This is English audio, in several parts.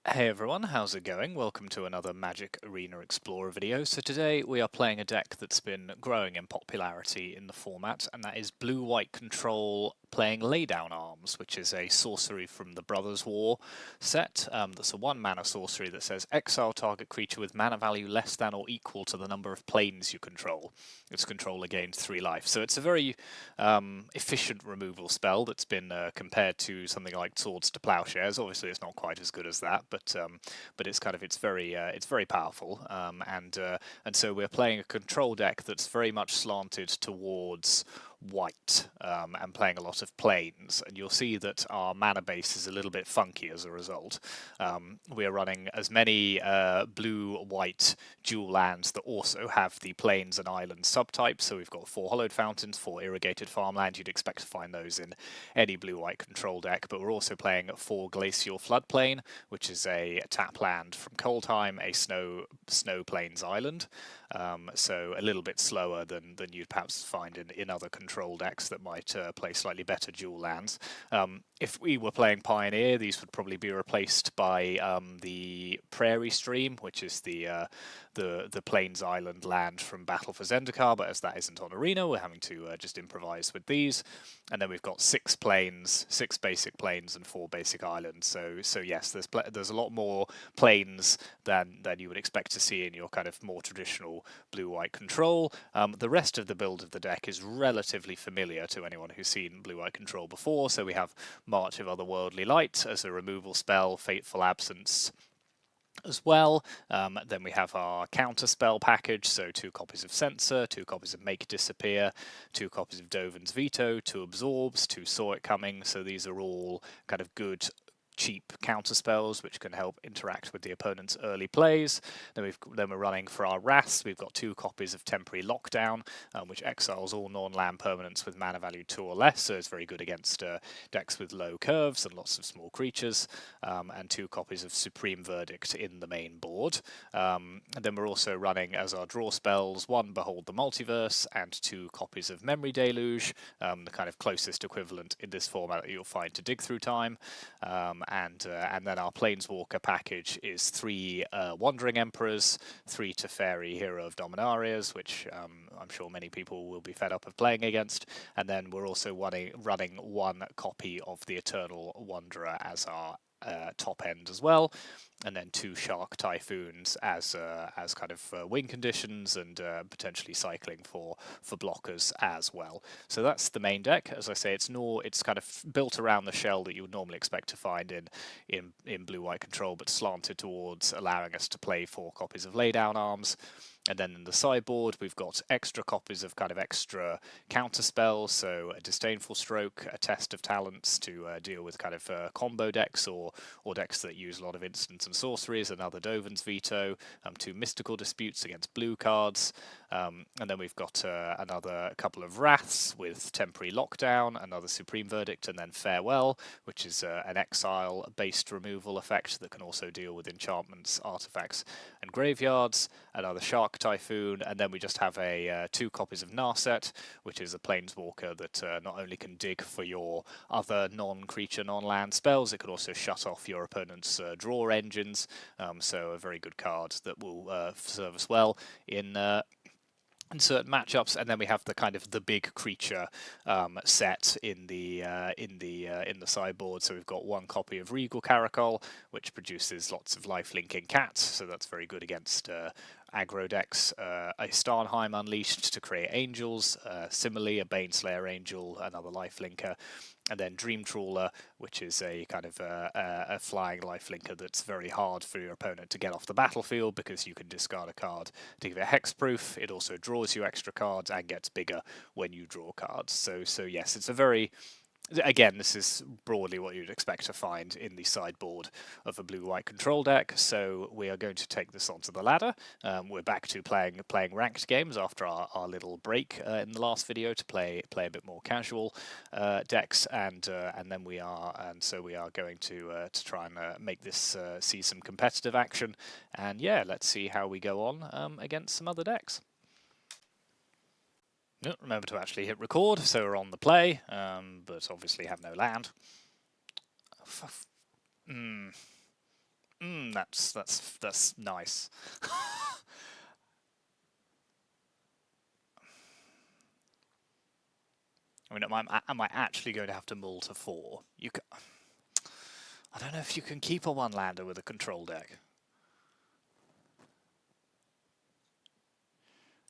Hey everyone, how's it going? Welcome to another Magic Arena Explorer video. So today we are playing a deck that's been growing in popularity in the format, and that is Blue-White Control playing Laydown Arms, which is a sorcery from the Brothers War set. That's a 1-mana sorcery that says exile target creature with mana value less than or equal to the number of planes you control. Its controller gains 3 life. So it's a very efficient removal spell that's been compared to something like Swords to Plowshares. Obviously it's not quite as good as that, but it's very powerful, and so we're playing a control deck that's very much slanted towards white, and playing a lot of planes, and you'll see that our mana base is a little bit funky as a result. We are running as many blue-white dual lands that also have the plains and islands subtypes, so we've got 4 Hollowed Fountains, 4 Irrigated Farmland. You'd expect to find those in any blue-white control deck, but we're also playing 4 Glacial Floodplain, which is a tap land from Coldheim, a snow plains island, so a little bit slower than you'd perhaps find in other control decks that might play slightly better dual lands. If we were playing Pioneer, these would probably be replaced by the Prairie Stream, which is the Plains Island land from Battle for Zendikar, but as that isn't on Arena, we're having to just improvise with these. And then we've got 6 plains, 6 basic plains, and 4 basic islands. So yes, there's a lot more plains than you would expect to see in your kind of more traditional blue-white control. The rest of the build of the deck is relatively familiar to anyone who's seen blue-white control before. So we have March of Otherworldly Light as a removal spell, Fateful Absence as well. Then we have our counter spell package, so 2 copies of Censor, 2 copies of Make Disappear, 2 copies of Dovin's Veto, 2 Absorbs, 2 Saw It Coming. So these are all kind of good cheap counter spells which can help interact with the opponent's early plays. Then we're running for our Wraths. We've got 2 copies of Temporary Lockdown, which exiles all non-land permanents with mana value 2 or less, so it's very good against decks with low curves and lots of small creatures, and 2 copies of Supreme Verdict in the main board. And then we're also running as our draw spells 1 Behold the Multiverse and 2 copies of Memory Deluge, the kind of closest equivalent in this format that you'll find to Dig Through Time. And then our Planeswalker package is 3 Wandering Emperors, 3 Teferi Hero of Dominarias, which I'm sure many people will be fed up of playing against, and then we're also running 1 copy of the Eternal Wanderer as our top end as well, and then 2 Shark Typhoons as kind of win conditions, and potentially cycling for blockers as well. So that's the main deck. As I say, it's kind of built around the shell that you would normally expect to find in blue-white control, but slanted towards allowing us to play 4 copies of Laydown Arms. And then in the sideboard, we've got extra copies of kind of extra counter spells, so a Disdainful Stroke, a Test of Talents to deal with kind of combo decks or decks that use a lot of instants and sorceries, another Dovin's Veto, 2 Mystical Disputes against blue cards, and then we've got another couple of Wraths with Temporary Lockdown, another Supreme Verdict, and then Farewell, which is an exile-based removal effect that can also deal with enchantments, artifacts, and graveyards, another Shark Typhoon, and then we just have 2 copies of Narset, which is a Planeswalker that not only can dig for your other non-creature, non-land spells, it can also shut off your opponent's draw engines, so a very good card that will serve us well in certain matchups. And then we have the kind of the big creature set in the sideboard. So we've got 1 copy of Regal Caracol, which produces lots of life-linking cats, so that's very good against aggro decks. A Starnheim Unleashed to create angels, similarly a Baneslayer Angel, another lifelinker, and then Dream Trawler, which is a kind of a flying lifelinker that's very hard for your opponent to get off the battlefield because you can discard a card to give it hexproof. It also draws you extra cards and gets bigger when you draw cards. So yes, it's a very... Again, this is broadly what you'd expect to find in the sideboard of a blue-white control deck, so we are going to take this onto the ladder. We're back to playing ranked games after our little break in the last video to play a bit more casual decks, and then we are going to try and make this see some competitive action, and yeah, let's see how we go on against some other decks. Remember to actually hit record, so we're on the play, but obviously have no land. That's nice. I mean, am I actually going to have to mull to 4? I don't know if you can keep a one-lander with a control deck.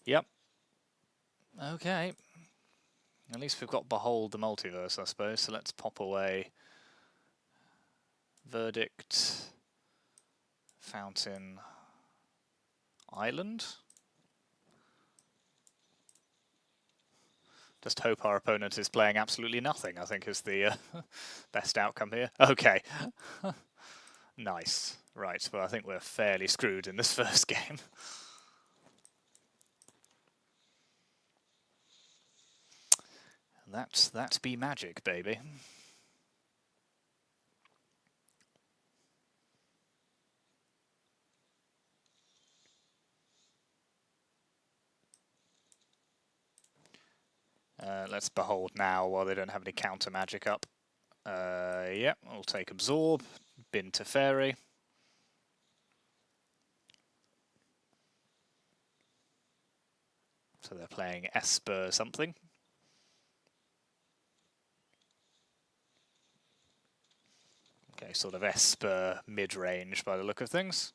Yep. Okay. At least we've got Behold the Multiverse, I suppose, so let's pop away Verdict, Fountain, Island. Just hope our opponent is playing absolutely nothing, I think is the best outcome here. Okay. Nice. Right, well I think we're fairly screwed in this first game. That be magic, baby. Let's Behold now while they don't have any counter magic up. Yep, we'll take Absorb, Bin to Fairy. So they're playing Esper something. Okay, sort of Esper mid-range by the look of things.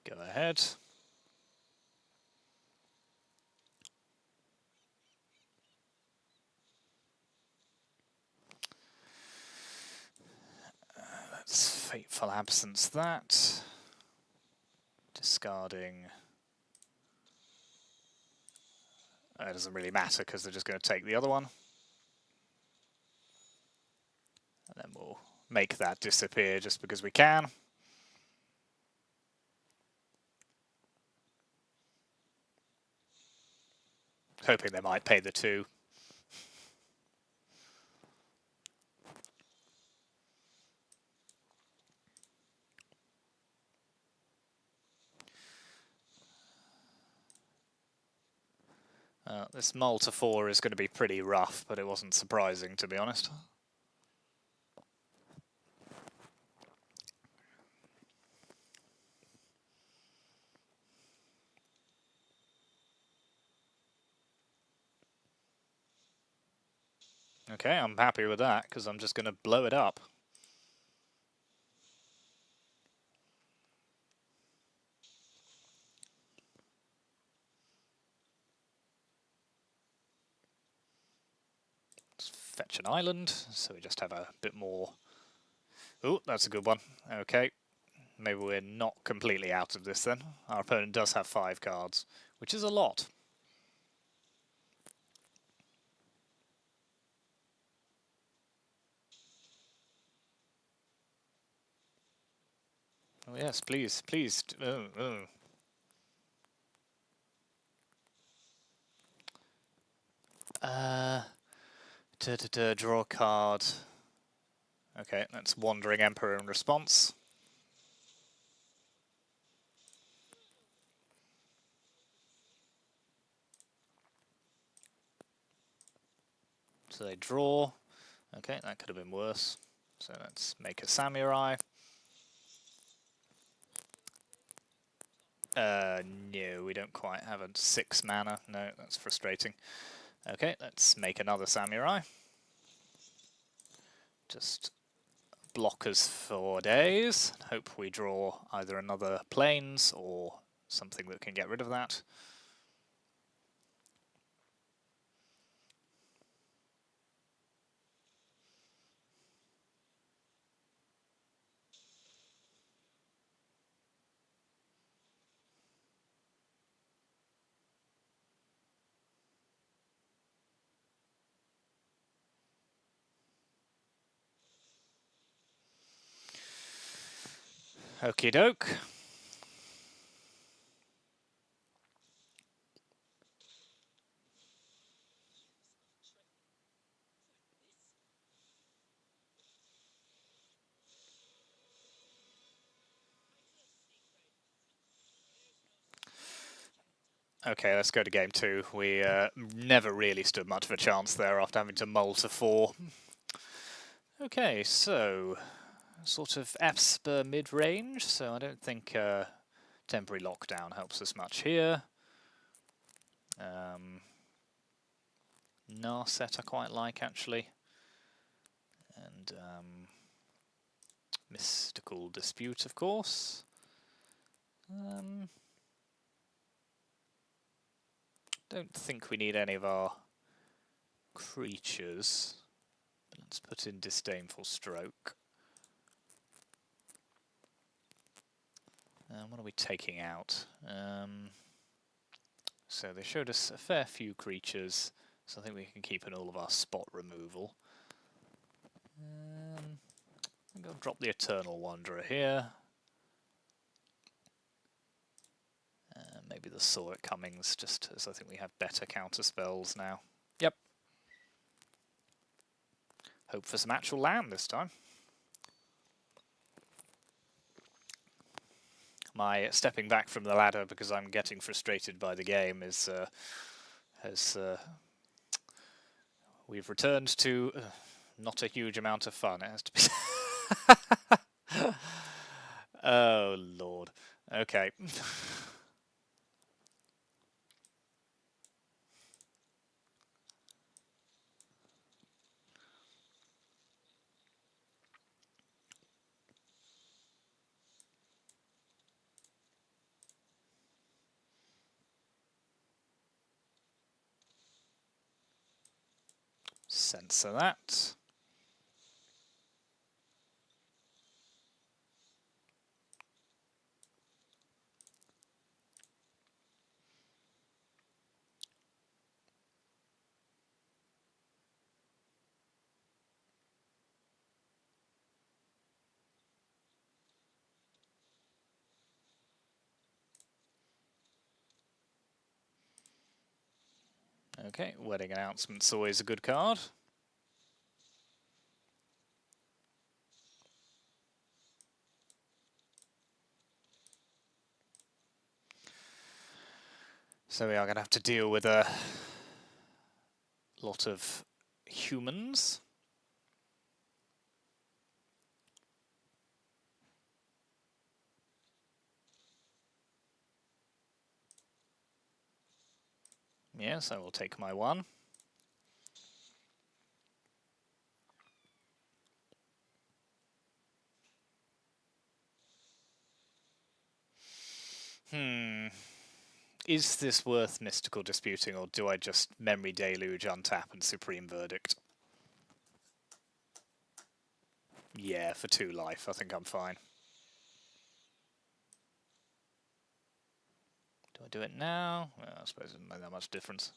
Go ahead. Let's Fateful Absence that. Discarding. It doesn't really matter because they're just going to take the other one. And then we'll make that disappear just because we can. Hoping they might pay the 2. This mull to 4 is going to be pretty rough, but it wasn't surprising, to be honest. Okay, I'm happy with that, because I'm just going to blow it up. Let's fetch an island, so we just have a bit more. Ooh, that's a good one. Okay, maybe we're not completely out of this then. Our opponent does have 5 cards, which is a lot. Oh yes, please, please. Draw a card. Okay, that's Wandering Emperor in response. So they draw. Okay, that could have been worse. So let's make a Samurai. No, we don't quite have a 6 mana. No, that's frustrating. Okay, let's make another Samurai. Just blockers for days. Hope we draw either another Plains or something that can get rid of that. Okie doke. Okay, let's go to game 2. We never really stood much of a chance there after having to mull to 4. Okay, so sort of Esper mid-range, so I don't think temporary lockdown helps us much here. Narset I quite like actually, and Mystical Dispute of course. Don't think we need any of our creatures. Let's put in Disdainful Stroke. What are we taking out? So they showed us a fair few creatures, so I think we can keep in all of our spot removal. I'm going to drop the Eternal Wanderer here. Maybe the Saw It Comings, just as I think we have better counter spells now. Yep. Hope for some actual land this time. My stepping back from the ladder because I'm getting frustrated by the game is we've returned to not a huge amount of fun. It has to be. Oh Lord. Okay. Censor that. Okay, Wedding Announcement's always a good card. So we are going to have to deal with a lot of humans. Yes, I will take my one. Is this worth Mystical Disputing, or do I just Memory Deluge, untap, and Supreme Verdict? Yeah, for 2 life, I think I'm fine. Do I do it now? Well, I suppose it doesn't make that much difference.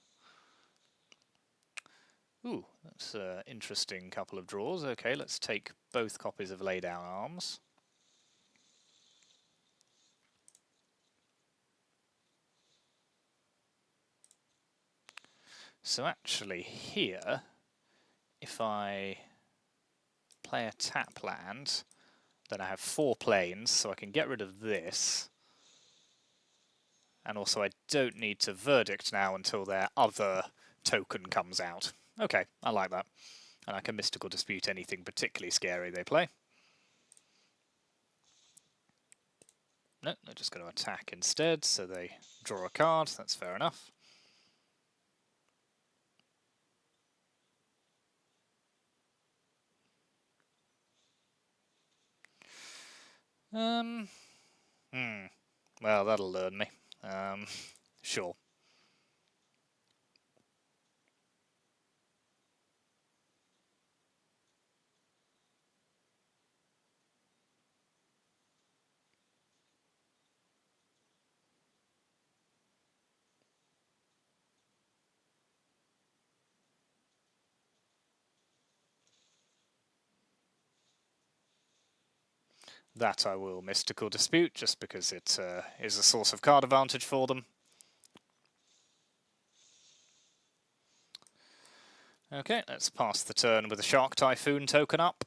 Ooh, that's an interesting couple of draws. Okay, let's take both copies of Laydown Arms. So actually here, if I play a tap land, then I have 4 planes, so I can get rid of this. And also I don't need to Verdict now until their other token comes out. Okay, I like that. And I can Mystical Dispute anything particularly scary they play. No, they're just going to attack instead, so they draw a card. That's fair enough. Well, that'll learn me. Sure. That I will Mystical Dispute, just because it is a source of card advantage for them. Okay, let's pass the turn with a Shark Typhoon token up.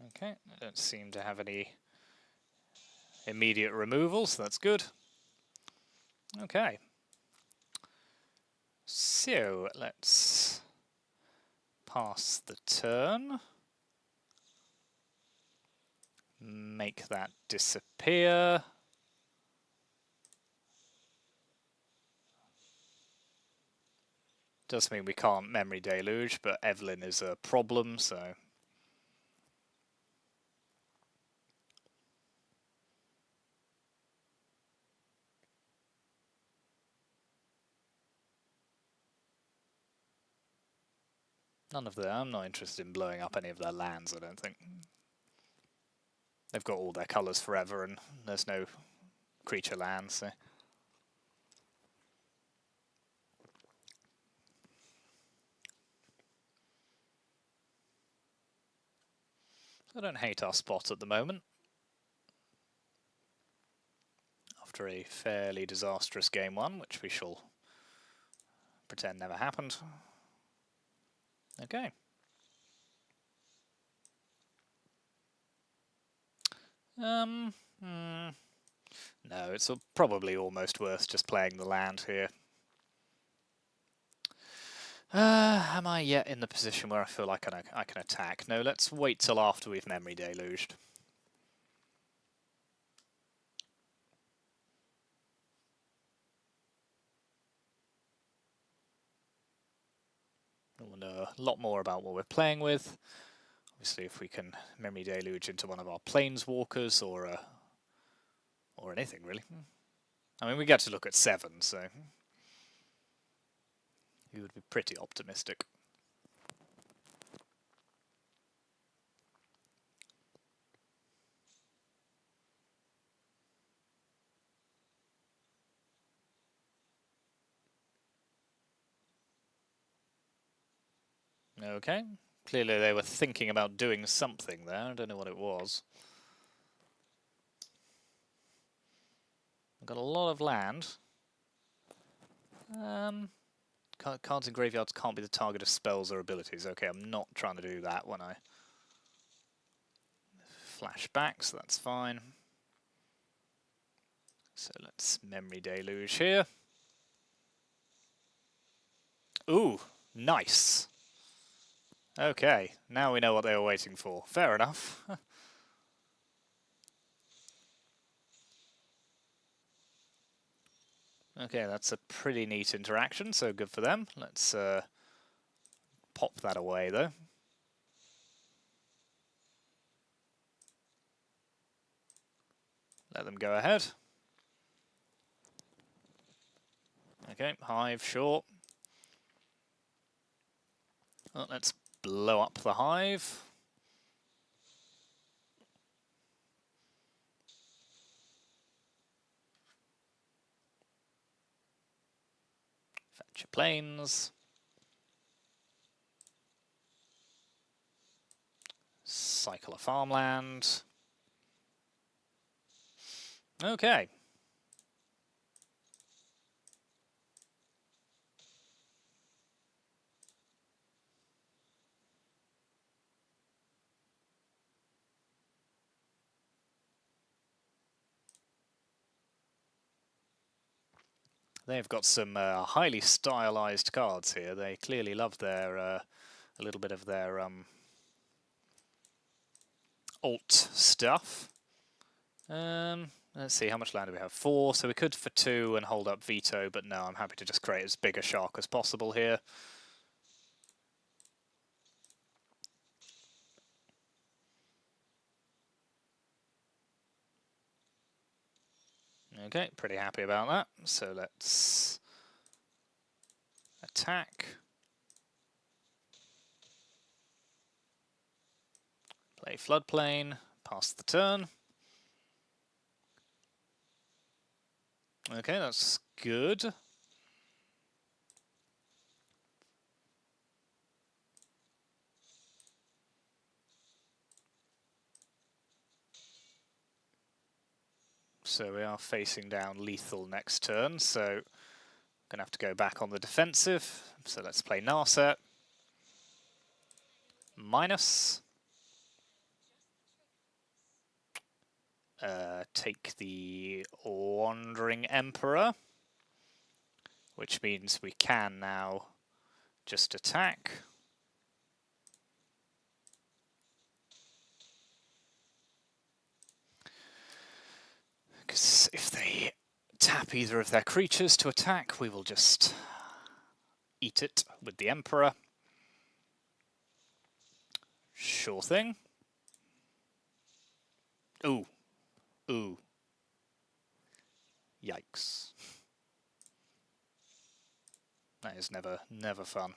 Okay, I don't seem to have any immediate removal, so that's good. Okay. So, let's pass the turn. Make that disappear. Does mean we can't Memory Deluge, but Evelyn is a problem, so... None of them. I'm not interested in blowing up any of their lands, I don't think. They've got all their colours forever, and there's no creature lands, so... I don't hate our spot at the moment. After a fairly disastrous game one, which we shall pretend never happened. Okay. No, it's probably almost worth just playing the land here. Am I yet in the position where I feel like I can attack? No, let's wait till after we've Memory Deluged. We'll know a lot more about what we're playing with. Obviously, if we can Memory Deluge into one of our Planeswalkers or anything, really. I mean, we get to look at 7, so you would be pretty optimistic. Okay, clearly they were thinking about doing something there. I don't know what it was. We've got a lot of land. Cards in graveyards can't be the target of spells or abilities. Okay, I'm not trying to do that when I flash back, so that's fine. So let's Memory Deluge here. Ooh, nice. Okay, now we know what they were waiting for. Fair enough. Okay, that's a pretty neat interaction, so good for them. Let's pop that away, though. Let them go ahead. Okay, Hive, sure. Well, let's blow up the Hive. Fetch your planes. Cycle a farmland. Okay. They've got some highly stylized cards here. They clearly love their a little bit of their alt stuff. Let's see, how much land do we have? 4, so we could for 2 and hold up veto, but no, I'm happy to just create as big a shark as possible here. Okay, pretty happy about that. So let's attack. Play Floodplain, pass the turn. Okay, that's good. So we are facing down lethal next turn, so I'm going to have to go back on the defensive. So let's play Narset. Minus. take the Wandering Emperor, which means we can now just attack. Because if they tap either of their creatures to attack, we will just eat it with the Emperor. Sure thing. Ooh. Ooh. Yikes. That is never fun.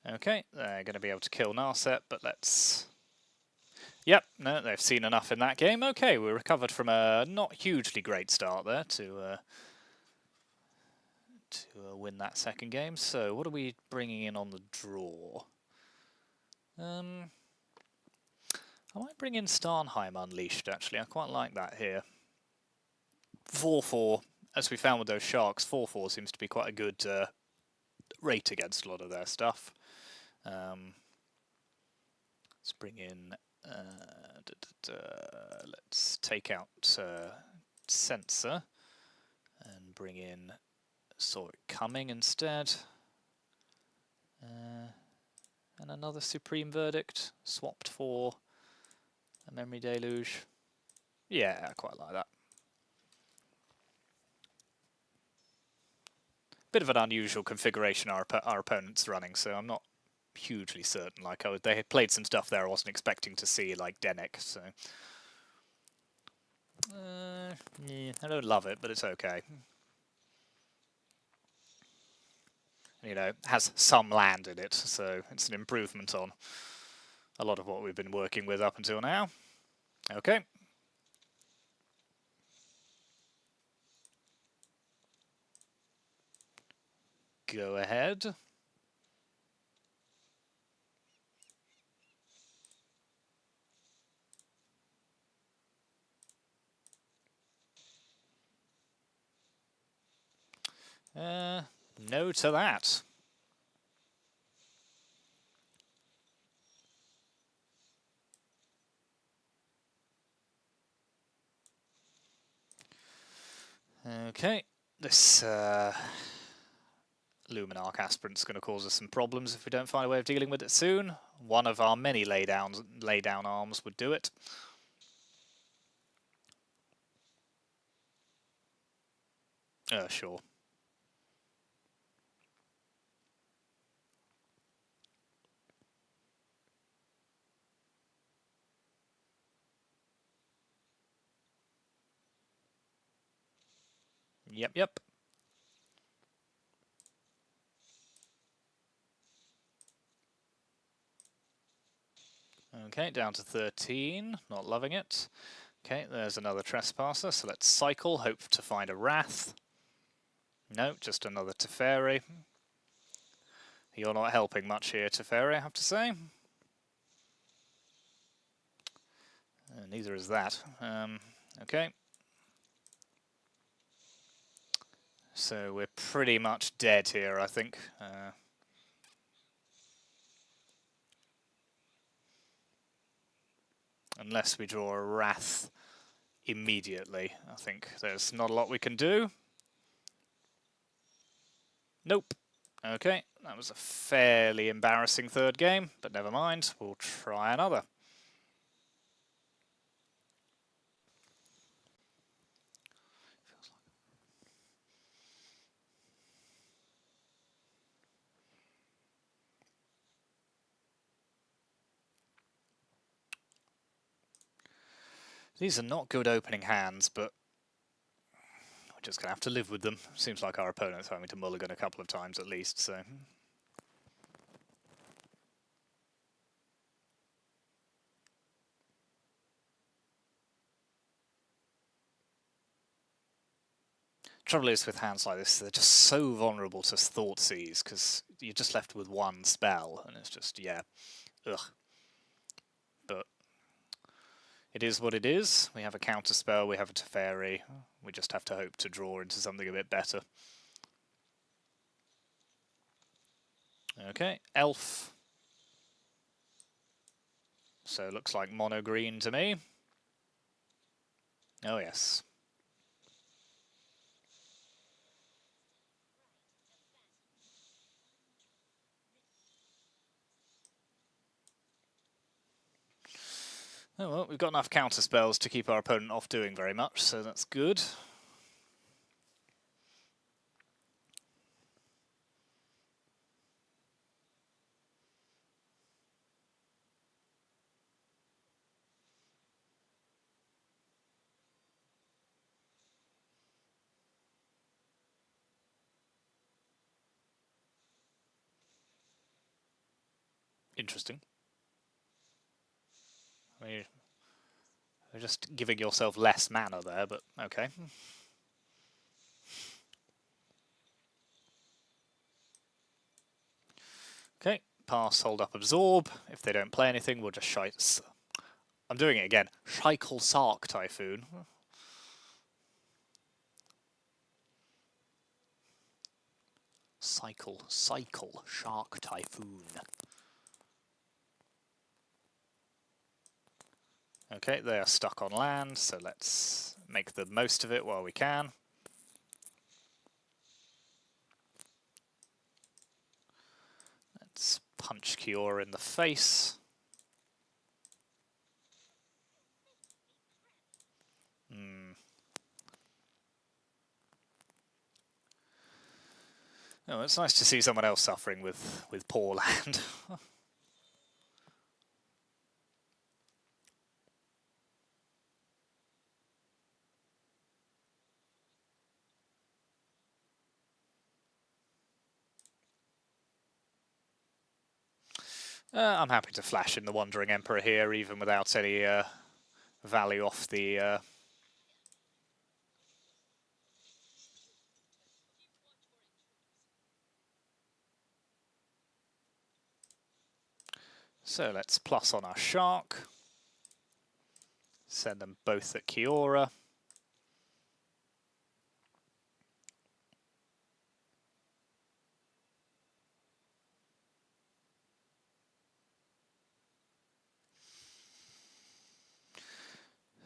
Okay, they're going to be able to kill Narset, but let's... Yep, no, they've seen enough in that game. Okay, we recovered from a not hugely great start there to win that second game. So what are we bringing in on the draw? I might bring in Starnheim Unleashed, actually. I quite like that here. 4-4, as we found with those Sharks, 4-4 seems to be quite a good rate against a lot of their stuff. Let's bring in... let's take out Censor and bring in Saw It Coming instead. And another Supreme Verdict, swapped for a Memory Deluge. Yeah, I quite like that. Bit of an unusual configuration our opponent's running, so I'm not hugely certain. Like they had played some stuff there I wasn't expecting to see, like Dennick, so... yeah, I don't love it, but it's okay. You know, has some land in it, so it's an improvement on a lot of what we've been working with up until now. Okay. Go ahead. No to that. Okay, this Luminarch Aspirant's going to cause us some problems if we don't find a way of dealing with it soon. One of our many laydown arms would do it. Sure. Yep. Okay, down to 13. Not loving it. Okay, there's another Trespasser, so let's cycle, hope to find a Wrath. No, just another Teferi. You're not helping much here, Teferi, I have to say. Neither is that. Okay. So we're pretty much dead here, I think. Unless we draw a Wrath immediately. I think there's not a lot we can do. Nope. Okay, that was a fairly embarrassing third game, but never mind. We'll try another. These are not good opening hands, but we're just going to have to live with them. Seems like our opponent's having to mulligan a couple of times at least, so... Trouble is with hands like this, they're just so vulnerable to Thoughtseize, because you're just left with one spell, and it's just, yeah, ugh. But it is what it is. We have a counter spell, we have a Teferi. We just have to hope to draw into something a bit better. Okay, Elf. So it looks like mono green to me. Oh yes. Oh well, we've got enough counter spells to keep our opponent off doing very much, so that's good. Interesting. I mean, you're just giving yourself less mana there, but okay. Okay, pass, hold up, absorb. If they don't play anything, we'll just shite. I'm doing it again. Cycle Sark Typhoon. Cycle Shark Typhoon. Okay, they are stuck on land, so let's make the most of it while we can. Let's punch Kiora in the face. Oh, it's nice to see someone else suffering with poor land. I'm happy to flash in the Wandering Emperor here, even without any value off the... So let's plus on our Shark. Send them both at Kiora.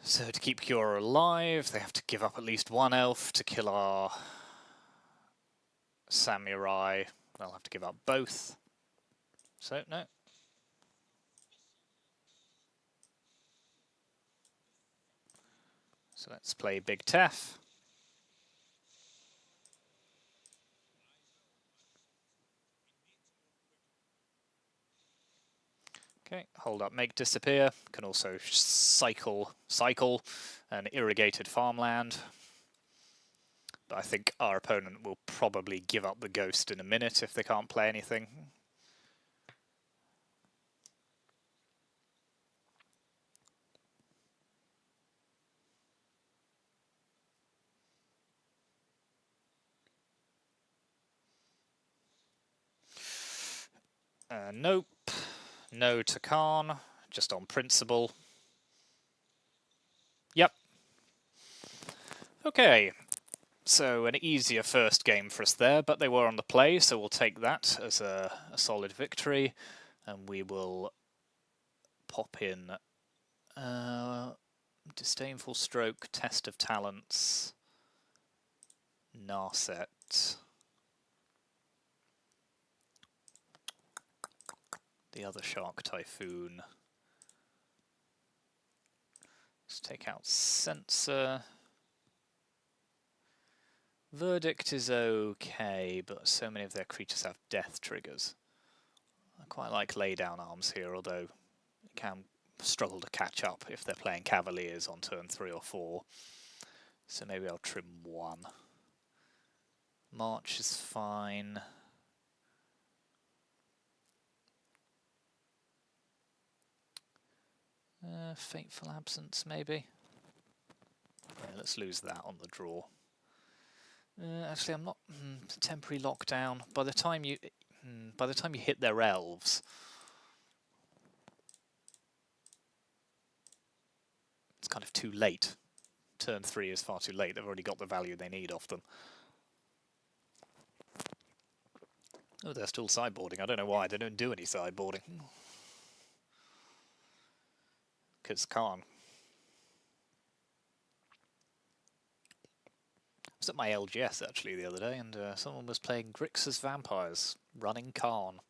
So to keep Kiora alive, they have to give up at least one elf to kill our Samurai. They'll have to give up both. So, no. So let's play Big Tef. Okay, hold up, make disappear. Can also cycle an irrigated farmland. But I think our opponent will probably give up the ghost in a minute if they can't play anything. Nope. No to Khan, just on principle. Yep. Okay. So an easier first game for us there, but they were on the play, so we'll take that as a solid victory. And we will pop in Disdainful Stroke, Test of Talents, Narset. The other Shark Typhoon. Let's take out Censor. Verdict is okay, but so many of their creatures have death triggers. I quite like Laydown Arms here, although it can struggle to catch up if they're playing Cavaliers on turn 3 or 4. So maybe I'll trim 1. March is fine. Fateful Absence, maybe. Yeah, let's lose that on the draw. Actually, I'm not temporary lockdown. By the time you hit their elves, it's kind of too late. Turn 3 is far too late. They've already got the value they need off them. Oh, they're still sideboarding. I don't know why. They don't do any sideboarding. Because Khan. was at my LGS actually the other day, and someone was playing Grixis Vampires, running Karn.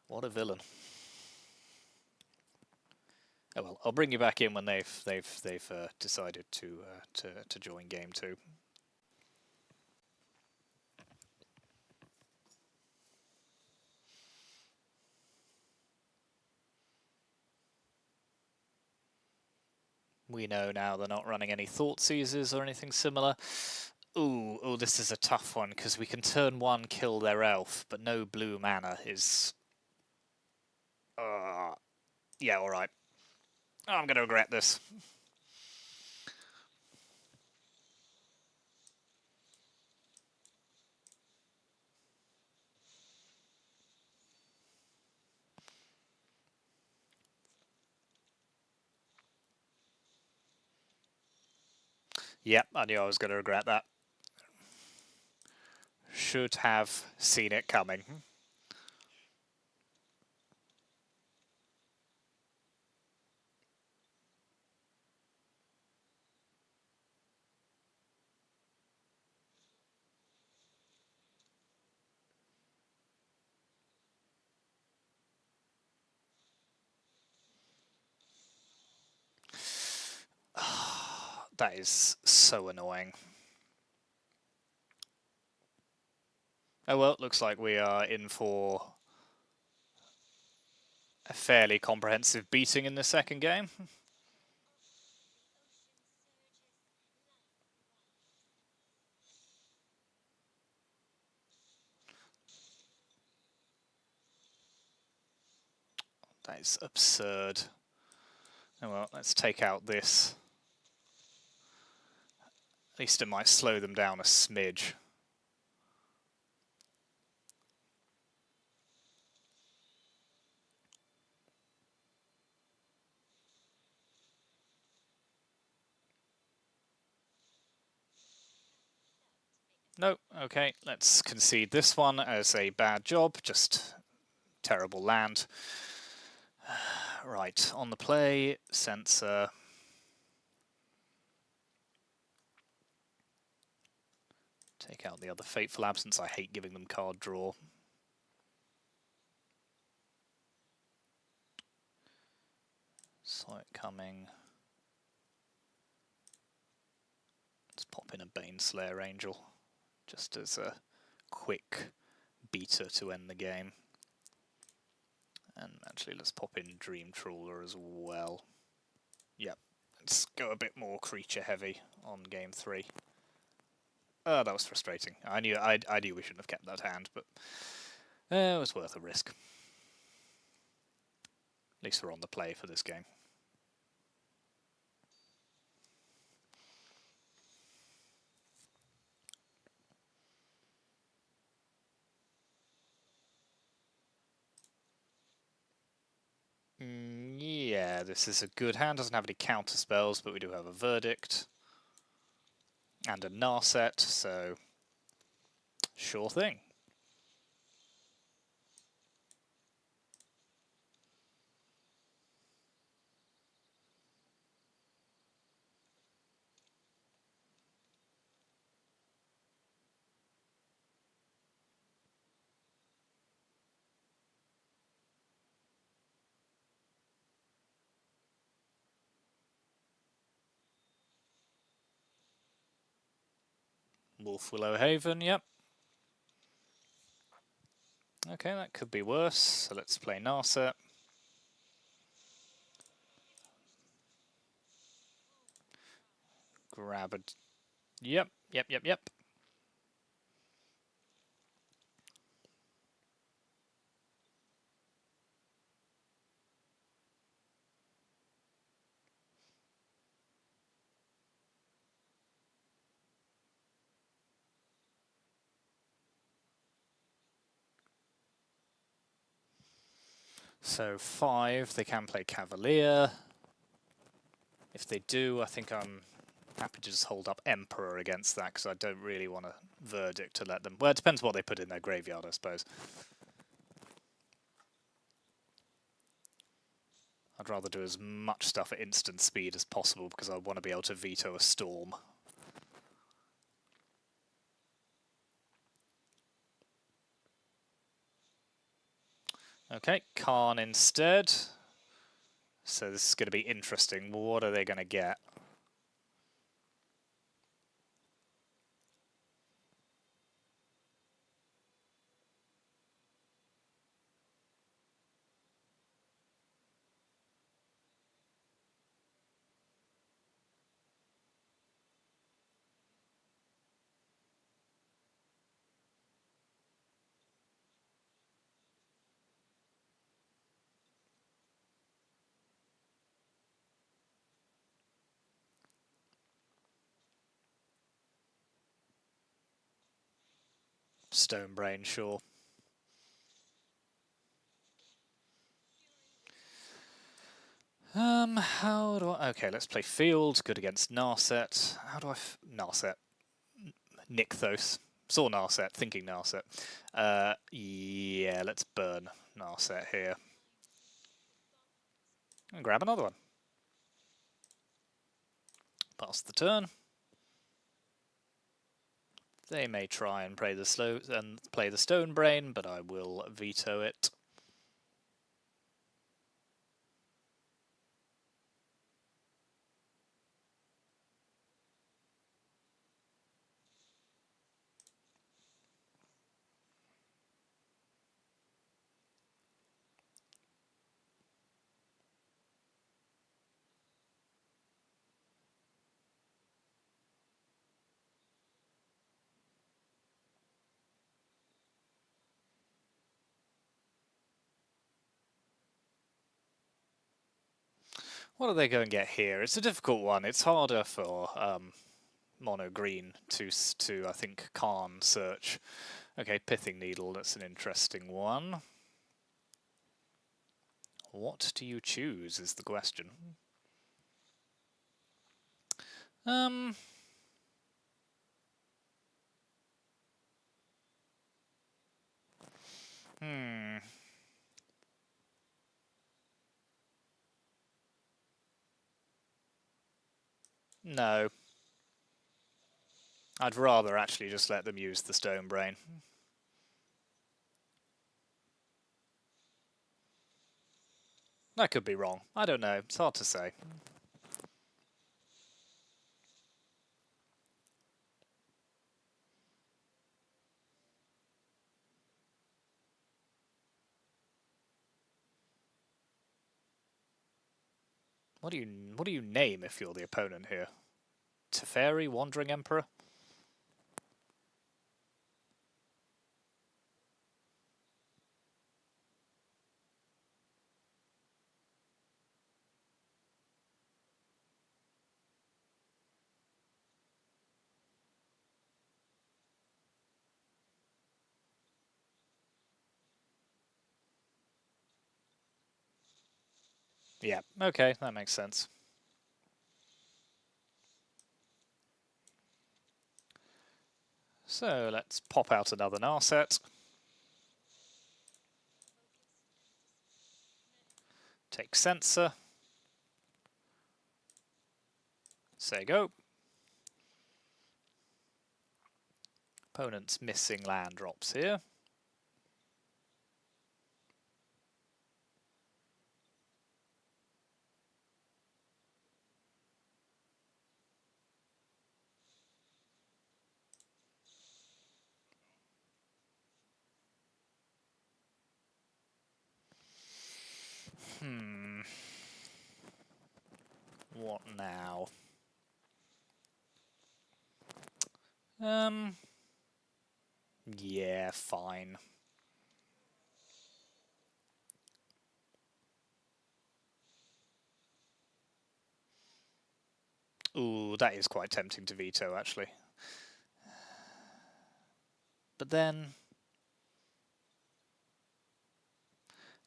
What a villain! Oh well, I'll bring you back in when they've decided to join game 2. We know now they're not running any Thought Seizers or anything similar. Ooh, this is a tough one, because we can turn 1, kill their elf, but no blue mana is... yeah, alright. I'm going to regret this. Yep, I knew I was going to regret that. Should have seen it coming. That is so annoying. Oh well, looks like we are in for a fairly comprehensive beating in the second game. That is absurd. Oh well, let's take out this. At least it might slow them down a smidge. No, okay, let's concede this one as a bad job, just terrible land. Right, on the play, Censor. Take out the other Fateful Absence. I hate giving them card draw. Saw it coming. Let's pop in a Baneslayer Angel, just as a quick beater to end the game. And actually, let's pop in Dream Trawler as well. Yep, let's go a bit more creature heavy on game 3. Oh, that was frustrating. I knew we shouldn't have kept that hand, but it was worth a risk. At least we're on the play for this game. Yeah, this is a good hand. Doesn't have any counter spells, but we do have a Verdict and a Narset, so sure thing. Wolf Willow Haven, yep. Okay, that could be worse, so let's play Narset. Grab it. Yep. So 5, they can play Cavalier. If they do, I think I'm happy to just hold up Emperor against that, because I don't really want a Verdict to let them... Well, it depends what they put in their graveyard, I suppose. I'd rather do as much stuff at instant speed as possible, because I want to be able to veto a Storm. Okay, Khan instead. So this is going to be interesting. What are they going to get? Stone Brain, sure. How do I... Okay, let's play Field. Good against Narset. How do I... Narset. Nykthos. Saw Narset, thinking Narset. Yeah, let's burn Narset here. And grab another one. Pass the turn. They may try and play the Stone Brain, but I will veto it. What are they going to get here? It's a difficult one. It's harder for mono green to I think Khan search. Okay, Pithing Needle. That's an interesting one. What do you choose is the question. No. I'd rather actually just let them use the Stone Brain. I could be wrong. I don't know. It's hard to say. What do you name if you're the opponent here? Teferi, Wandering Emperor? Yeah, okay, that makes sense. So let's pop out another Narset. Take Sensor. Say go. Opponent's missing land drops here. What now? Yeah, fine. Ooh, that is quite tempting to veto, actually. But then...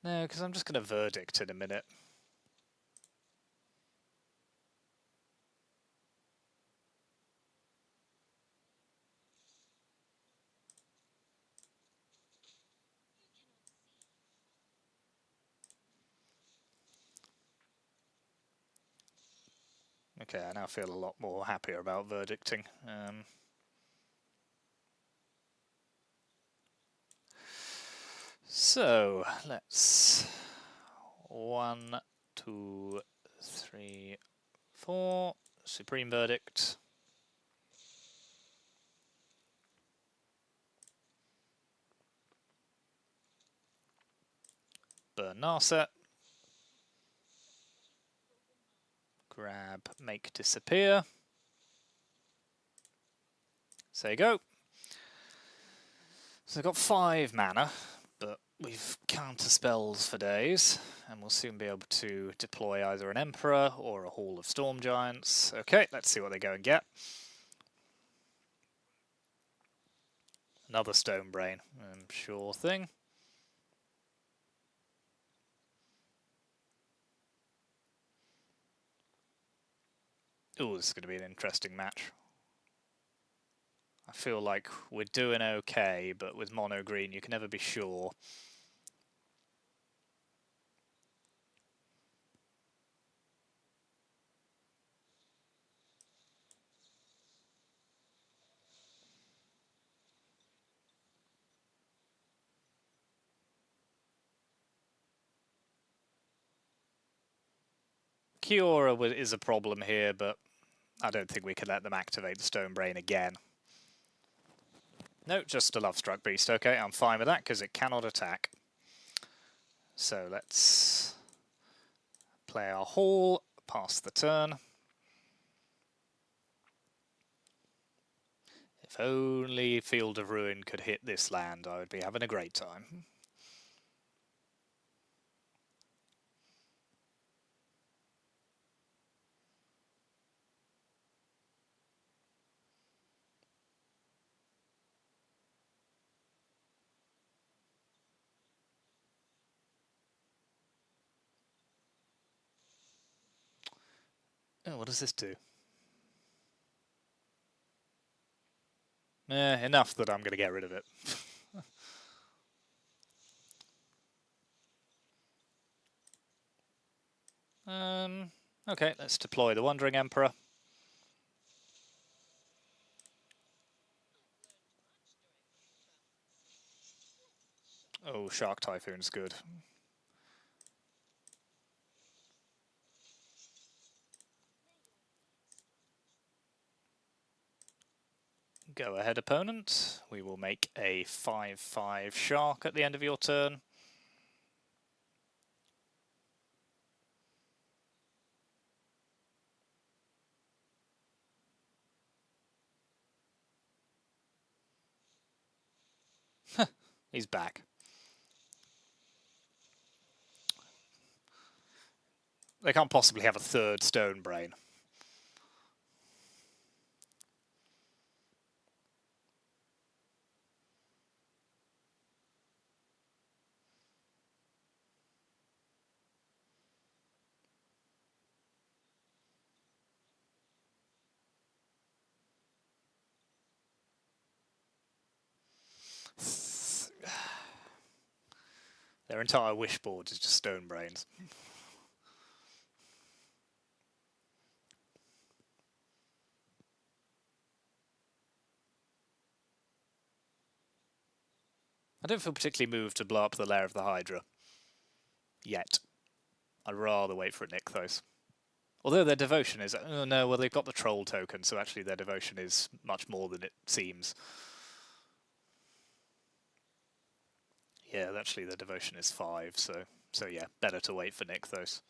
No, because I'm just going to Verdict in a minute. Okay, I now feel a lot more happier about verdicting. So let's 1, 2, 3, 4. Supreme Verdict. Burn Narset. Grab Make Disappear. So there you go. So I've got 5 mana, but we've counter spells for days, and we'll soon be able to deploy either an Emperor or a Hall of Storm Giants. Okay, let's see what they go and get. Another Stone Brain, sure thing. Ooh, this is going to be an interesting match. I feel like we're doing okay, but with mono green you can never be sure. Kiora is a problem here, but I don't think we can let them activate the Stone Brain again. No, just a Lovestruck Beast. Okay, I'm fine with that because it cannot attack. So let's play our Hall, pass the turn. If only Field of Ruin could hit this land, I would be having a great time. Oh, what does this do? Enough that I'm going to get rid of it. Okay, let's deploy the Wandering Emperor. Oh, Shark Typhoon's good. Go ahead, opponent. We will make a 5/5 Shark at the end of your turn. He's back. They can't possibly have a third Stone Brain. Their entire wish board is just Stone Brains. I don't feel particularly moved to blow up the lair of the Hydra. Yet. I'd rather wait for a Nykthos. Although their devotion is... Oh no, well they've got the troll token, so actually their devotion is much more than it seems. Yeah, actually their devotion is 5, so yeah, better to wait for Nykthos.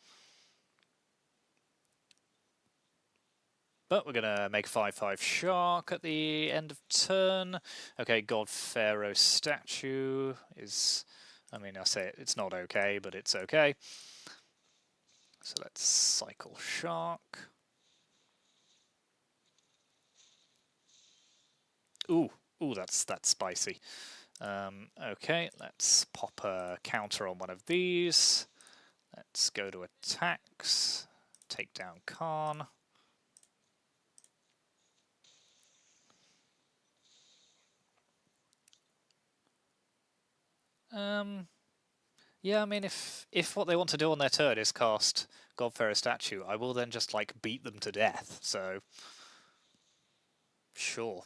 But we're going to make 5/5 Shark at the end of turn. Okay, God Pharaoh statue is... I mean, I say it's not okay, but it's okay. So let's cycle Shark. Ooh, that's spicy. Okay, let's pop a counter on one of these. Let's go to attacks. Take down Khan. Yeah, I mean, if what they want to do on their turn is cast Godfarer Statue, I will then just, like, beat them to death, so... Sure.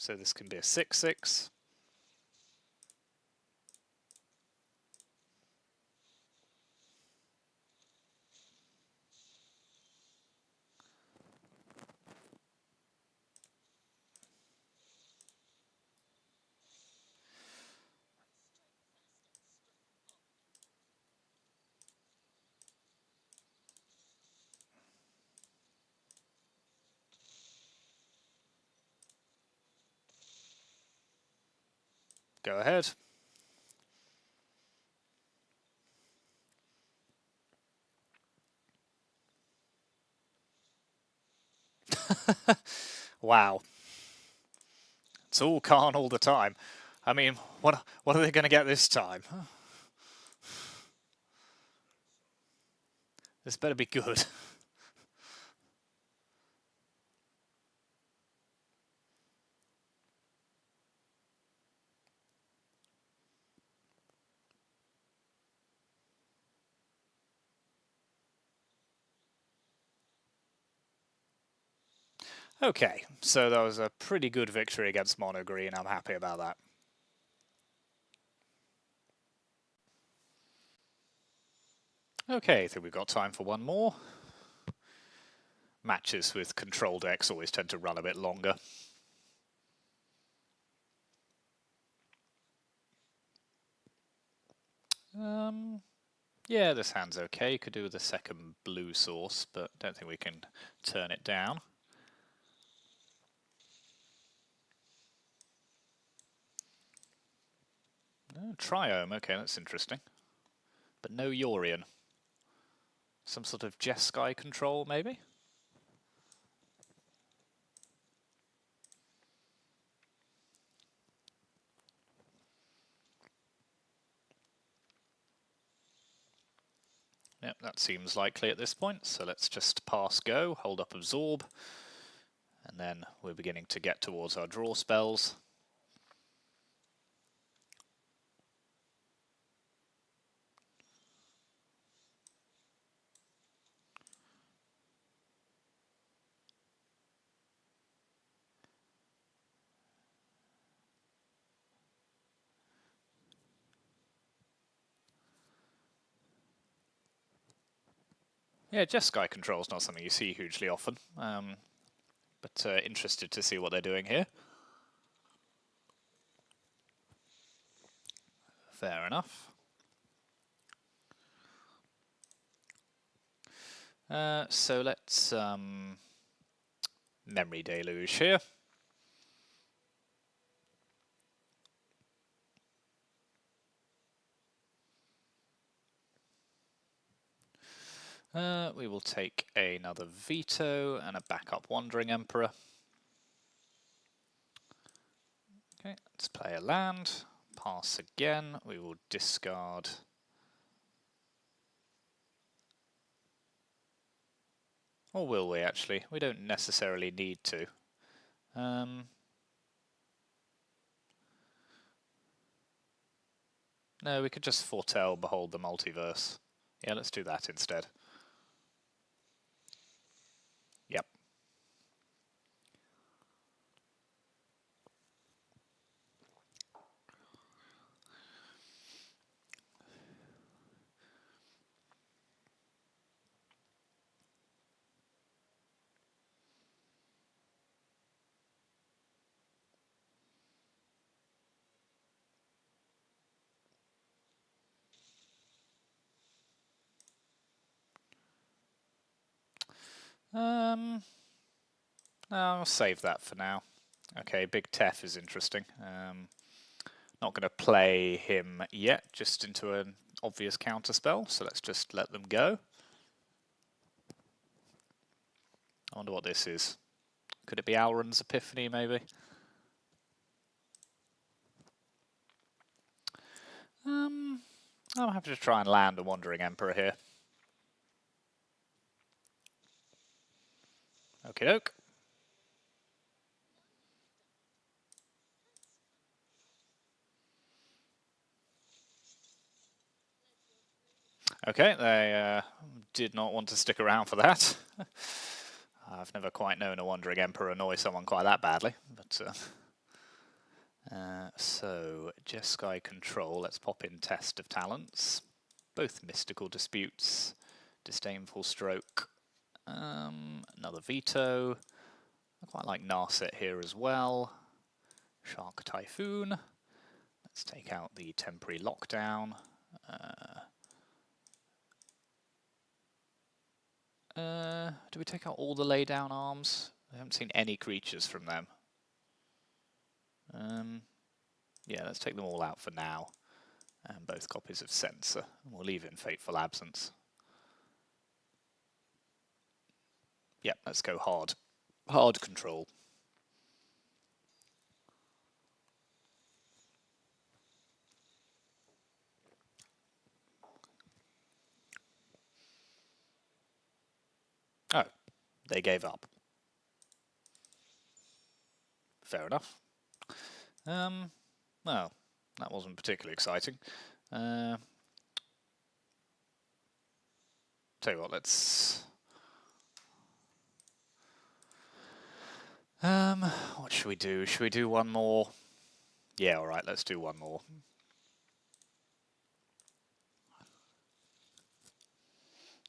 So this can be a 6/6. Go ahead. Wow. It's all Khan all the time. I mean, what are they going to get this time? This better be good. Okay, so that was a pretty good victory against Mono Green. I'm happy about that. Okay, I think we've got time for one more. Matches with control decks always tend to run a bit longer. Yeah, this hand's okay. Could do with a second blue source, but don't think we can turn it down. Oh, Triome, okay, that's interesting. But no Yorion. Some sort of Jeskai control, maybe? Yep, that seems likely at this point, so let's just pass go, hold up absorb, and then we're beginning to get towards our draw spells. Yeah, Jeskai control is not something you see hugely often, but interested to see what they're doing here. Fair enough. So let's Memory Deluge here. We will take another Veto and a backup Wandering Emperor. Okay, let's play a land, pass again, we will discard. Or will we actually? We don't necessarily need to. No, we could just foretell Behold the Multiverse. Yeah, let's do that instead. Yep. I'll save that for now. Okay, Big Tef is interesting. Not going to play him yet, just into an obvious counterspell, so let's just let them go. I wonder what this is. Could it be Alrund's Epiphany, maybe? I'm happy to try and land a Wandering Emperor here. Okie doke. Okay, they did not want to stick around for that. I've never quite known a Wandering Emperor annoy someone quite that badly, but So, Jeskai control, let's pop in Test of Talents. Both Mystical Disputes, Disdainful Stroke, another Veto. I quite like Narset here as well. Shark Typhoon. Let's take out the Temporary Lockdown. Do we take out all the laydown arms? I haven't seen any creatures from them. Yeah, let's take them all out for now. And both copies of Censor. We'll leave in Fateful Absence. Yep, let's go hard. Hard control. Oh, they gave up. Fair enough. Well, that wasn't particularly exciting. Tell you what, let's... what should we do? Should we do one more? Yeah, alright, let's do one more.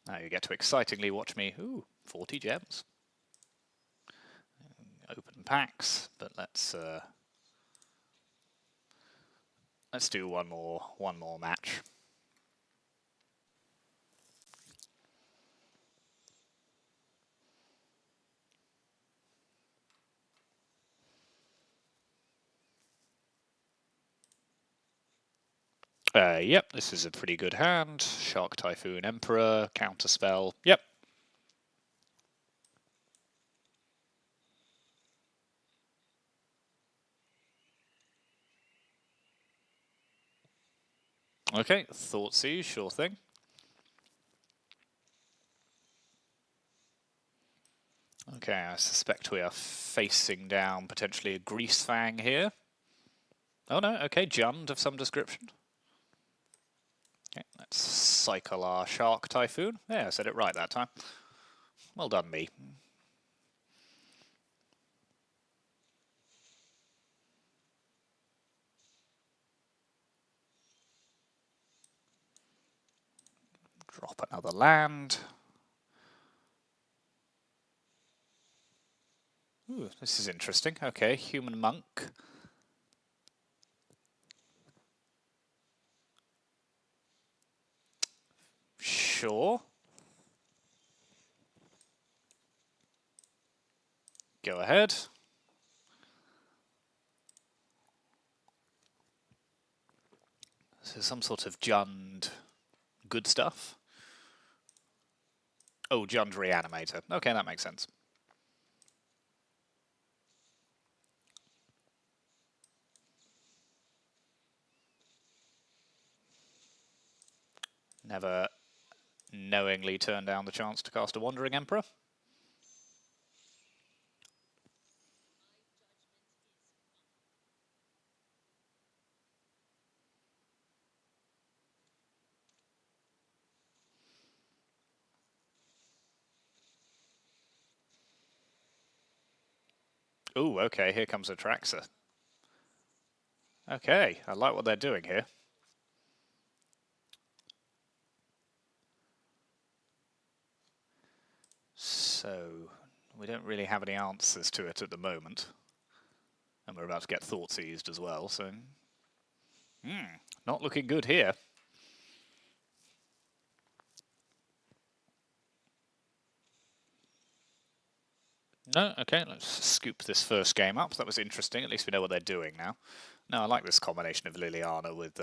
Now you get to excitingly watch me. Ooh, 40 gems. Open packs, but let's do one more match. Yep, this is a pretty good hand. Shark Typhoon Emperor, Counterspell. Yep. Okay, Thoughtseize, sure thing. Okay, I suspect we are facing down potentially a Grease Fang here. Oh no, okay, Jund of some description. Okay, let's cycle our Shark Typhoon. Yeah, I said it right that time. Well done, me. Drop another land. Ooh, this is interesting. Okay, Human Monk. Sure. Go ahead. This is some sort of Jund good stuff. Oh, Jund Reanimator. Okay, that makes sense. Never knowingly turn down the chance to cast a Wandering Emperor. Ooh, okay, here comes Atraxa. Okay, I like what they're doing here. So, we don't really have any answers to it at the moment. And we're about to get Thoughtseized as well, so... not looking good here. No, okay, let's scoop this first game up. That was interesting. At least we know what they're doing now. No, I like this combination of Liliana with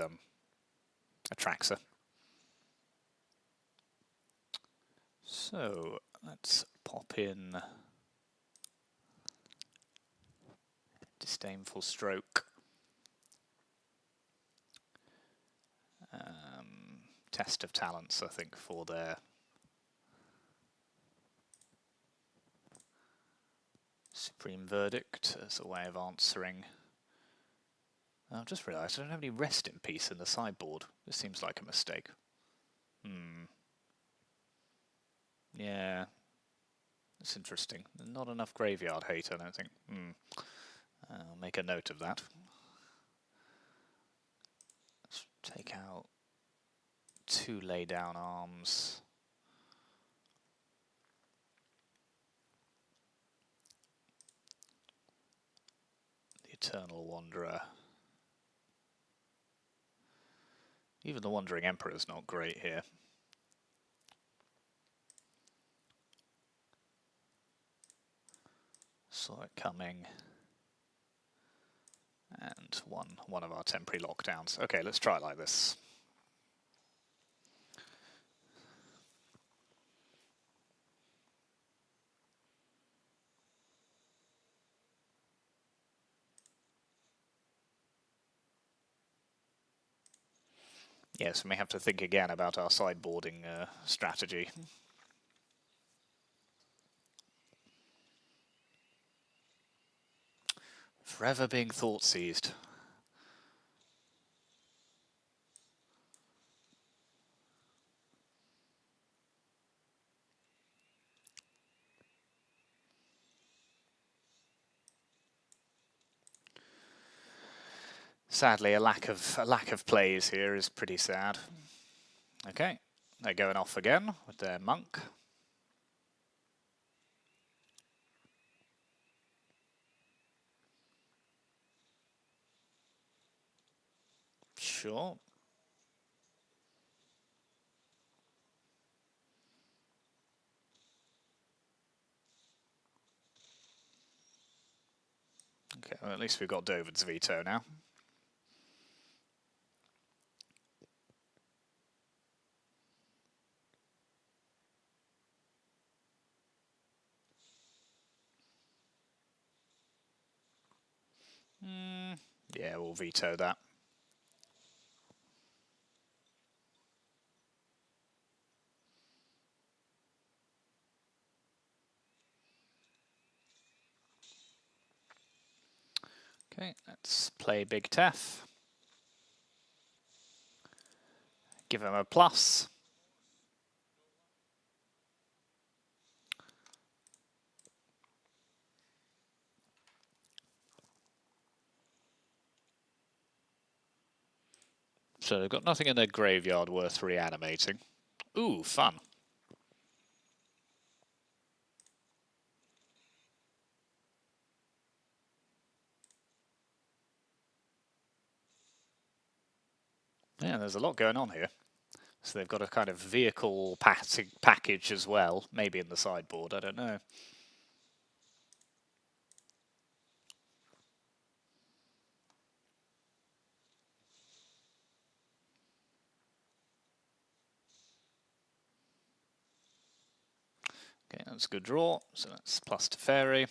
Atraxa. So, let's pop in Disdainful Stroke. Test of Talents, I think, for their Supreme Verdict as a way of answering. I've just realised I don't have any Rest in Peace in the sideboard. This seems like a mistake. Yeah. It's interesting. Not enough graveyard hate, I don't think. I'll make a note of that. Take out 2 laydown arms. The Eternal Wanderer. Even the Wandering Emperor is not great here. Saw it coming. And one of our temporary lockdowns. Okay, let's try it like this. Yes, we may have to think again about our sideboarding strategy. Forever being thought seized. Sadly, a lack of plays here is pretty sad. Okay, they're going off again with their monk. Sure. Okay, well, at least we've got Dovid's veto now. Yeah, we'll veto that. Okay, let's play Big Tef. Give him a plus. So they've got nothing in their graveyard worth reanimating. Ooh, fun. Yeah, there's a lot going on here. So they've got a kind of vehicle package as well, maybe in the sideboard, I don't know. Okay, that's a good draw, so that's plus to Fairy.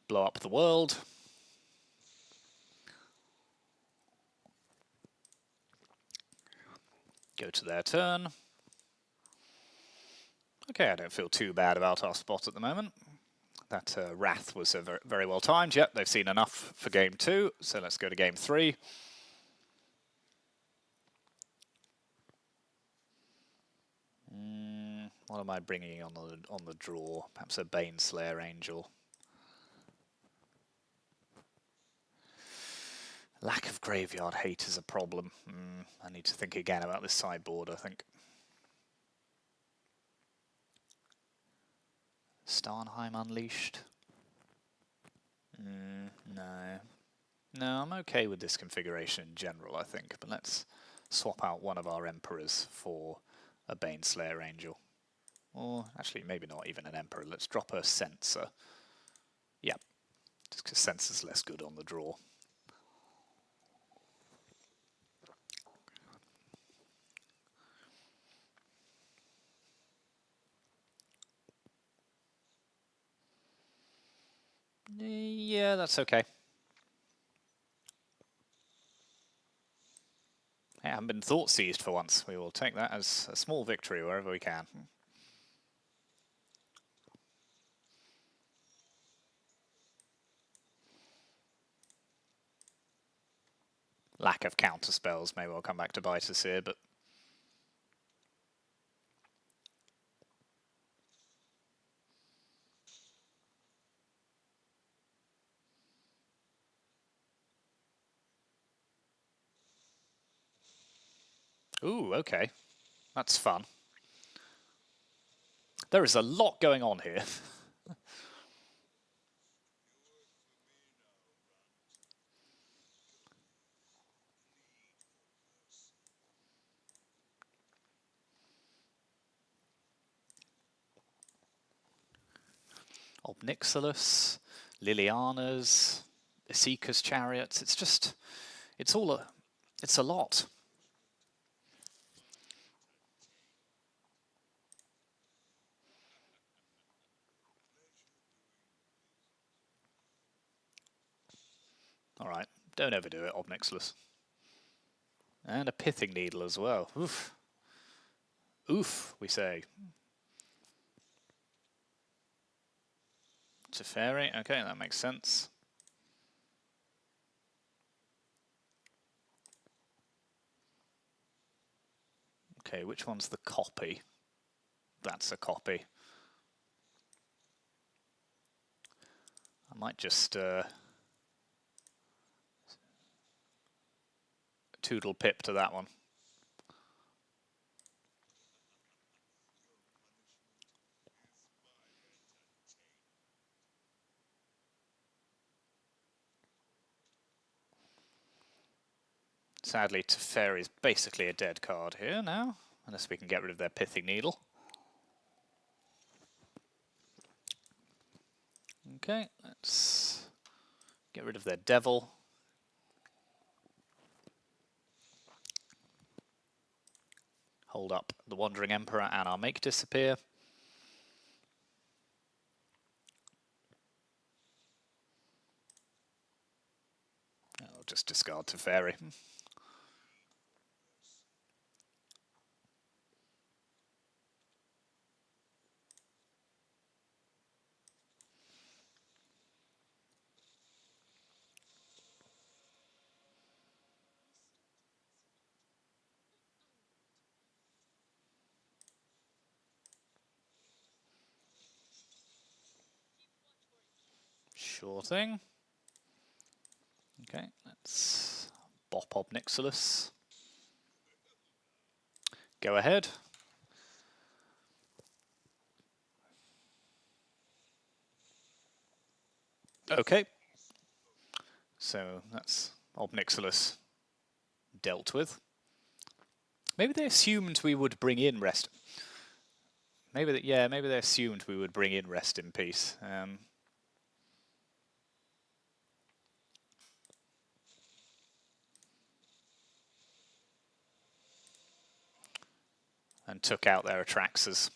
Blow up the world. Go to their turn. Okay, I don't feel too bad about our spot at the moment. That Wrath was very well timed. Yep, they've seen enough for game 2, so let's go to game 3. What am I bringing on the draw? Perhaps a Baneslayer Angel. Lack of graveyard hate is a problem. I need to think again about this sideboard, I think. Starnheim Unleashed? No. No, I'm okay with this configuration in general, I think, but let's swap out one of our Emperors for a Baneslayer Angel. Or, actually, maybe not even an Emperor. Let's drop a Censor. Yep, just because Censor's less good on the draw. Yeah, that's okay. I haven't been thought seized for once. We will take that as a small victory wherever we can. Lack of counter spells may well come back to bite us here, but Ooh, okay. That's fun. There is a lot going on here. Obnixilis, Liliana's, Isika's chariots. It's just, it's a lot. All right, don't overdo it, Obnixilis. And a pithing needle as well. Oof. Oof, we say. Teferi, okay, that makes sense. Okay, which one's the copy? That's a copy. I might just toodle pip to that one. Sadly, Teferi is basically a dead card here now, unless we can get rid of their pithing needle. Okay, let's get rid of their devil. Hold up the Wandering Emperor and our Make disappear. I'll just discard Teferi. Sure thing. Okay, let's bop Obnixilis. Go ahead. Okay. So that's Obnixilis dealt with. Maybe they assumed we would bring in Rest. Maybe they assumed we would bring in Rest in Peace. And took out their Atraxas.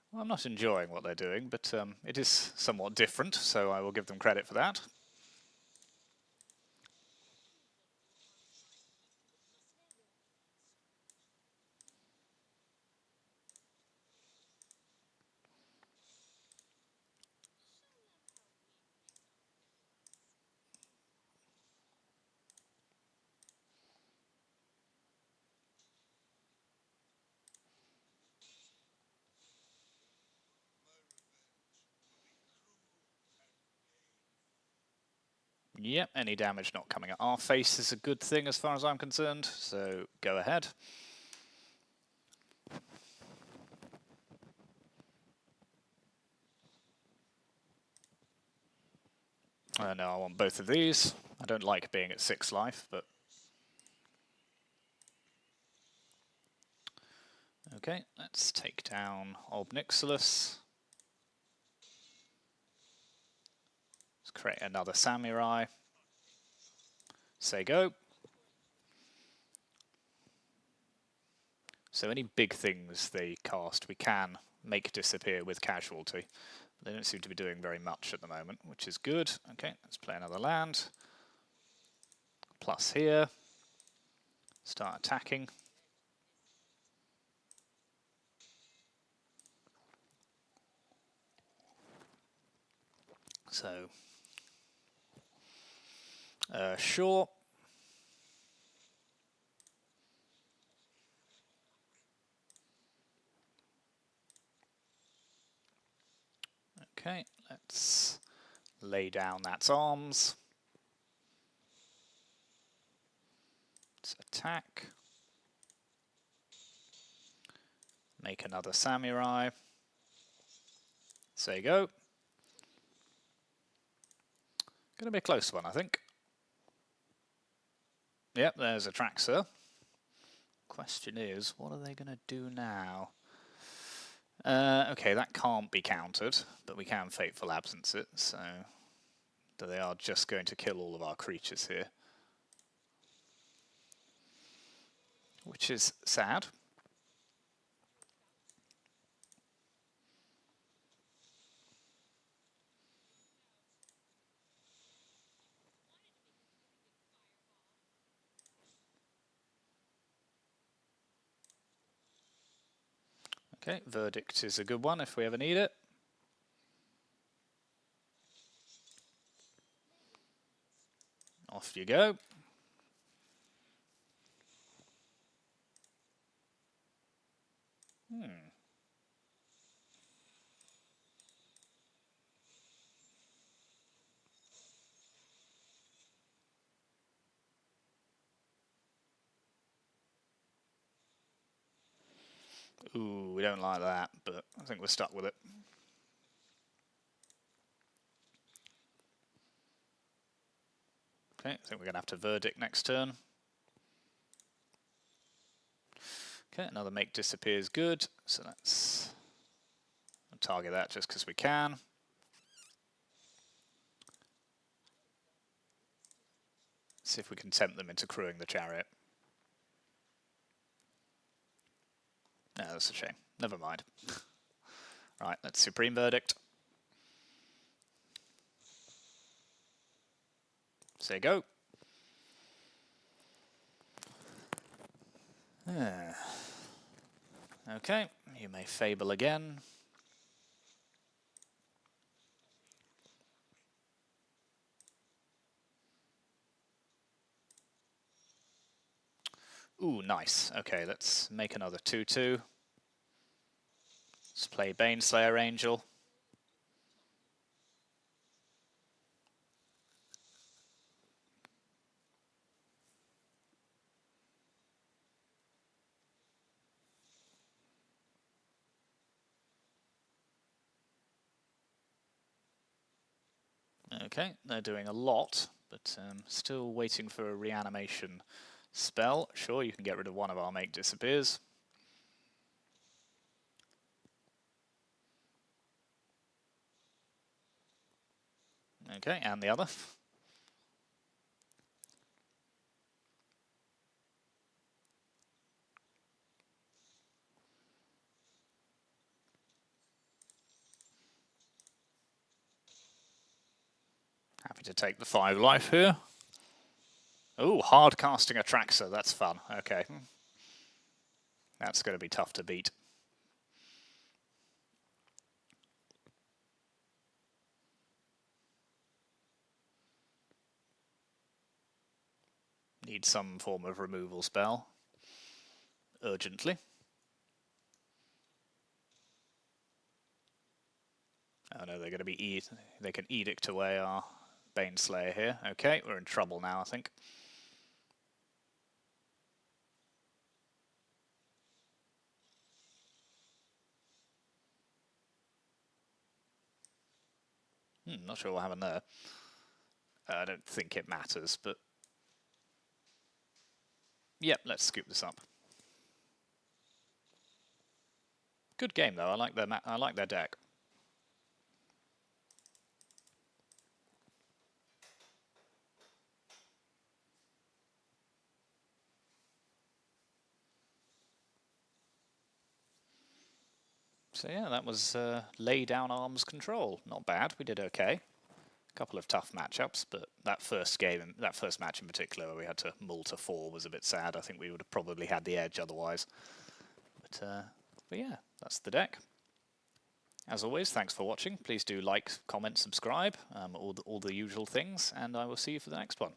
Well, I'm not enjoying what they're doing, but it is somewhat different, so I will give them credit for that. Yep, any damage not coming at our face is a good thing as far as I'm concerned, so go ahead. No, I want both of these. I don't like being at 6 life, but... Okay, let's take down Obnixilis. Let's create another Samurai. Say go. So any big things they cast, we can make disappear with Casualty. They don't seem to be doing very much at the moment, which is good. Okay, let's play another land. Plus here. Start attacking. So, sure. Okay, let's lay down that's arms. Let's attack. Make another samurai. There you go. Gonna be a close one, I think. Yep, there's a Traxxer. Question is, what are they gonna do now? Okay, that can't be countered, but we can Fateful Absence it, so they are just going to kill all of our creatures here. Which is sad. Okay, Verdict is a good one if we ever need it. Off you go. Ooh, we don't like that, but I think we're stuck with it. Okay, I think we're going to have to Verdict next turn. Okay, another Make Disappear is good, so let's target that just because we can. See if we can tempt them into crewing the chariot. No, that's a shame. Never mind. Right, let's Supreme Verdict. There you go. Okay, you may Fable again. Ooh, nice. Okay, let's make another 2/2. Let's play Baneslayer Angel. Okay, they're doing a lot, but still waiting for a reanimation spell. Sure, you can get rid of one of our Make Disappears. Okay, and the other. Happy to take the 5 life here. Oh, hard casting a Traxxer, that's fun. Okay. That's going to be tough to beat. Need some form of removal spell. Urgently. Oh no, they're going to be they can edict away our Baneslayer here. Okay, we're in trouble now, I think. Not sure what happened there. I don't think it matters, but yep, let's scoop this up. Good game though. I like their deck. So yeah, that was Lay Down Arms Control. Not bad. We did okay. A couple of tough matchups, but that first match in particular, where we had to mull to 4, was a bit sad. I think we would have probably had the edge otherwise. But yeah, that's the deck. As always, thanks for watching. Please do like, comment, subscribe, all the usual things, and I will see you for the next one.